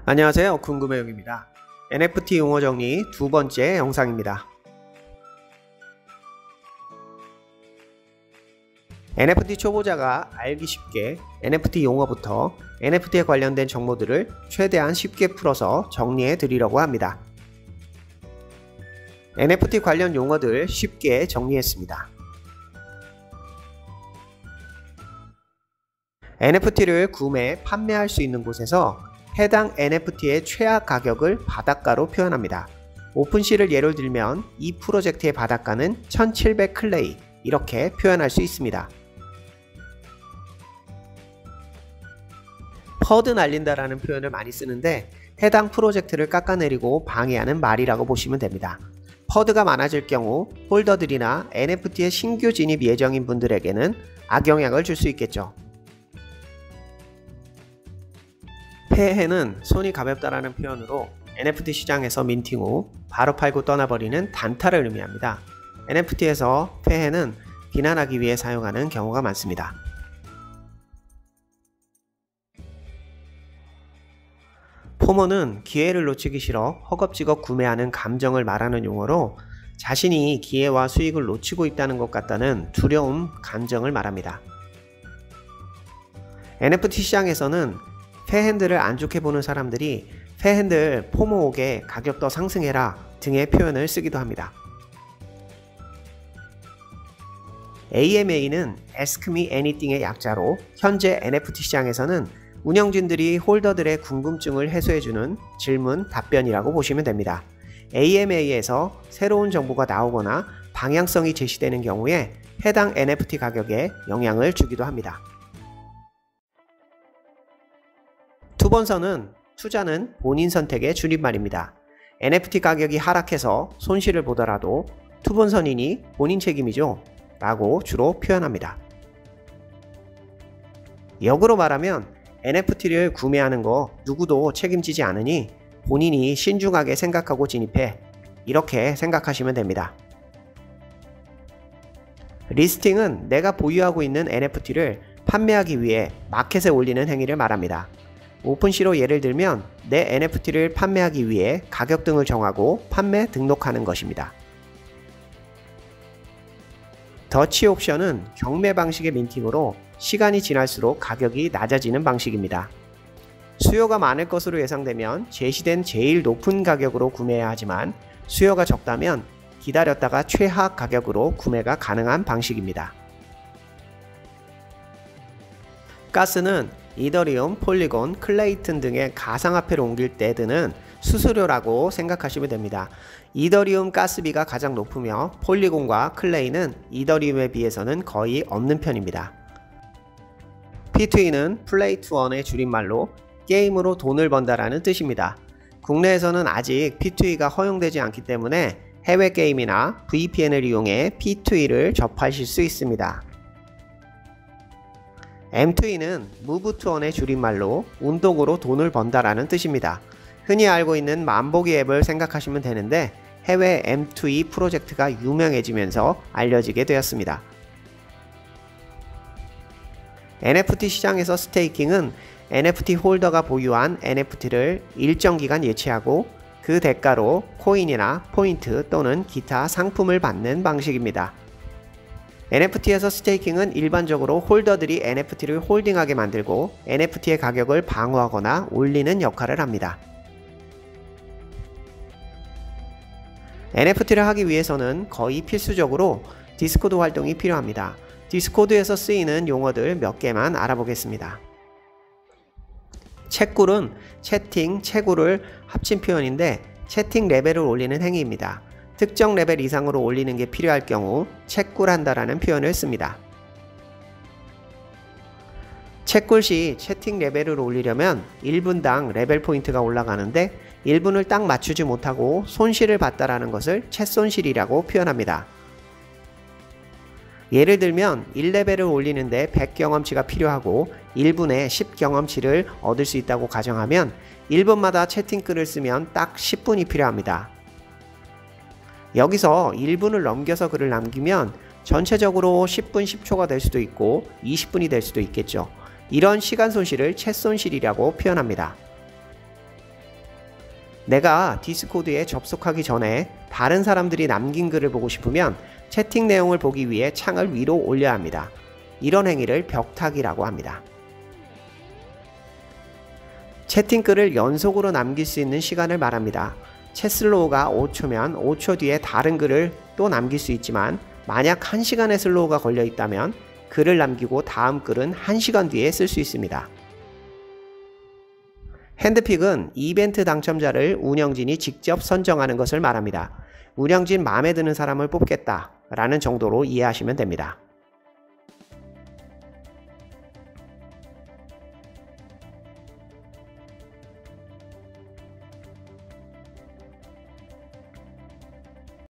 안녕하세요. 궁금해용입니다. NFT 용어 정리 두 번째 영상입니다. NFT 초보자가 알기 쉽게 NFT 용어부터 NFT에 관련된 정보들을 최대한 쉽게 풀어서 정리해 드리려고 합니다. NFT 관련 용어들 쉽게 정리했습니다. NFT를 구매, 판매할 수 있는 곳에서 해당 NFT의 최하 가격을 바닷가로 표현합니다. 오픈시를 예로 들면 이 프로젝트의 바닷가는 1700 클레이 이렇게 표현할 수 있습니다. 퍼드 날린다라는 표현을 많이 쓰는데 해당 프로젝트를 깎아내리고 방해하는 말이라고 보시면 됩니다. 퍼드가 많아질 경우 홀더들이나 NFT의 신규 진입 예정인 분들에게는 악영향을 줄 수 있겠죠. 폐해는 손이 가볍다라는 표현으로 NFT 시장에서 민팅 후 바로 팔고 떠나버리는 단타를 의미합니다. NFT에서 폐해는 비난하기 위해 사용하는 경우가 많습니다. 포모는 기회를 놓치기 싫어 허겁지겁 구매하는 감정을 말하는 용어로 자신이 기회와 수익을 놓치고 있다는 것 같다는 두려움, 감정을 말합니다. NFT 시장에서는 폐핸들을 안 좋게 보는 사람들이 폐핸들 포모 오게 가격 더 상승해라 등의 표현을 쓰기도 합니다. AMA는 Ask Me Anything의 약자로 현재 NFT 시장에서는 운영진들이 홀더들의 궁금증을 해소해주는 질문, 답변이라고 보시면 됩니다. AMA에서 새로운 정보가 나오거나 방향성이 제시되는 경우에 해당 NFT 가격에 영향을 주기도 합니다. 투번선은 투자는 본인 선택의 줄임말입니다. NFT 가격이 하락해서 손실을 보더라도 투번선이니 본인 책임이죠 라고 주로 표현합니다. 역으로 말하면 NFT를 구매하는 거 누구도 책임지지 않으니 본인이 신중하게 생각하고 진입해 이렇게 생각하시면 됩니다. 리스팅은 내가 보유하고 있는 NFT를 판매하기 위해 마켓에 올리는 행위를 말합니다. 오픈시로 예를 들면 내 NFT를 판매하기 위해 가격 등을 정하고 판매 등록하는 것입니다. 더치 옵션은 경매 방식의 민팅으로 시간이 지날수록 가격이 낮아지는 방식입니다. 수요가 많을 것으로 예상되면 제시된 제일 높은 가격으로 구매해야 하지만 수요가 적다면 기다렸다가 최하 가격으로 구매가 가능한 방식입니다. 가스는 이더리움, 폴리곤, 클레이튼 등의 가상화폐를 옮길 때 드는 수수료라고 생각하시면 됩니다. 이더리움 가스비가 가장 높으며 폴리곤과 클레이는 이더리움에 비해서는 거의 없는 편입니다. P2E는 플레이 투 언의 줄임말로 게임으로 돈을 번다라는 뜻입니다. 국내에서는 아직 P2E가 허용되지 않기 때문에 해외 게임이나 VPN을 이용해 P2E를 접하실 수 있습니다. M2E는 Move to Earn의 줄임말로 운동으로 돈을 번다라는 뜻입니다. 흔히 알고 있는 만보기 앱을 생각하시면 되는데 해외 M2E 프로젝트가 유명해지면서 알려지게 되었습니다. NFT 시장에서 스테이킹은 NFT 홀더가 보유한 NFT를 일정 기간 예치하고 그 대가로 코인이나 포인트 또는 기타 상품을 받는 방식입니다. NFT에서 스테이킹은 일반적으로 홀더들이 NFT를 홀딩하게 만들고 NFT의 가격을 방어하거나 올리는 역할을 합니다. NFT를 하기 위해서는 거의 필수적으로 디스코드 활동이 필요합니다. 디스코드에서 쓰이는 용어들 몇 개만 알아보겠습니다. 채굴은 채팅, 채굴을 합친 표현인데 채팅 레벨을 올리는 행위입니다. 특정 레벨 이상으로 올리는 게 필요할 경우 채굴한다라는 표현을 씁니다. 채굴 시 채팅 레벨을 올리려면 1분당 레벨 포인트가 올라가는데 1분을 딱 맞추지 못하고 손실을 봤다라는 것을 채손실이라고 표현합니다. 예를 들면 1레벨을 올리는데 100 경험치가 필요하고 1분에 10 경험치를 얻을 수 있다고 가정하면 1분마다 채팅글을 쓰면 딱 10분이 필요합니다. 여기서 1분을 넘겨서 글을 남기면 전체적으로 10분 10초가 될 수도 있고 20분이 될 수도 있겠죠. 이런 시간 손실을 채손실이라고 표현합니다. 내가 디스코드에 접속하기 전에 다른 사람들이 남긴 글을 보고 싶으면 채팅 내용을 보기 위해 창을 위로 올려야 합니다. 이런 행위를 벽타기라고 합니다. 채팅글을 연속으로 남길 수 있는 시간을 말합니다. 챗 슬로우가 5초면 5초 뒤에 다른 글을 또 남길 수 있지만 만약 1시간의 슬로우가 걸려 있다면 글을 남기고 다음 글은 1시간 뒤에 쓸 수 있습니다. 핸드픽은 이벤트 당첨자를 운영진이 직접 선정하는 것을 말합니다. 운영진 마음에 드는 사람을 뽑겠다 라는 정도로 이해하시면 됩니다.